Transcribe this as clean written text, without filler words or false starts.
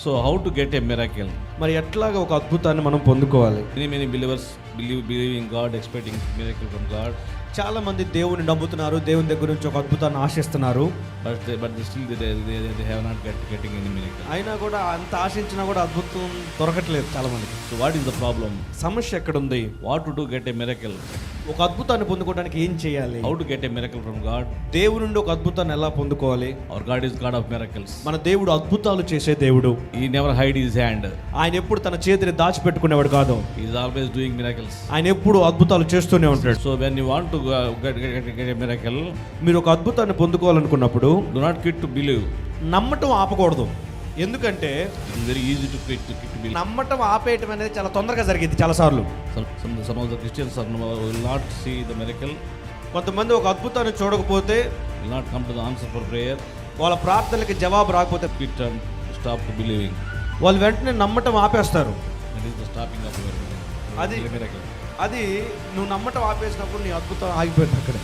So how to get a miracle? మరి ఎట్లాగా ఒక అద్భుతాన్ని మనం పొందుకోవాలి? Many believers believe in God, expecting miracle from God, చాలా మంది దేవుని నమ్ముతున్నారు, దేవుని దగ్గర నుంచి ఒక అద్భుతాన్ని ఆశిస్తున్నారు. but they still they have not getting any miracle. అయినా కూడా అంత ఆశించినా కూడా అద్భుతం దొరకట్లేదు చాలా మందికి. So what is the problem? సమస్య ఎక్కడుంది? What to do get a miracle? ఒక అద్భుతాన్ని పొందుకోవడానికి ఏం చేయాలి? How to get a miracle from God? దేవుని నుండి ఒక అద్భుతాన్ని ఎలా పొందుకోవాలి? Our God is God of miracles. మన దేవుడు అద్భుతాలు చేసే దేవుడు. He never hide his hand. ఆయన ఎప్పుడు తన చేతిని దాచిపెట్టుకునేవాడు కాదు. He is always doing miracles. ఆయన ఎప్పుడు అద్భుతాలు చేస్తూనే ఉంటాడు. So when you want to get a miracle, మీరు ఒక అద్భుతాన్ని పొందుకోవాలనుకున్నప్పుడు do not quit to believe. నమ్మటం ఆపకూడదు. ఎందుకంటే It's very easy to quit to believe. నమ్మటం ఆపేయటం అనేది చాలా తొందరగా జరిగింది చాలాసార్లు. Some of the Christians will not see the miracle, కొంతమంది ఒక అద్భుతాన్ని చూడకపోతే, will not come to the answer for prayer, వాళ్ళ ప్రార్థనలకి జవాబు రాకపోతే quit and stop to believing. వాళ్ళు వెంటనే నమ్మటం ఆపేస్తారు. That is the stopping of your అది miracle. అది నువ్వు నమ్మటం ఆపేసినప్పుడు నీ అద్భుతం ఆగిపోయింది అక్కడే.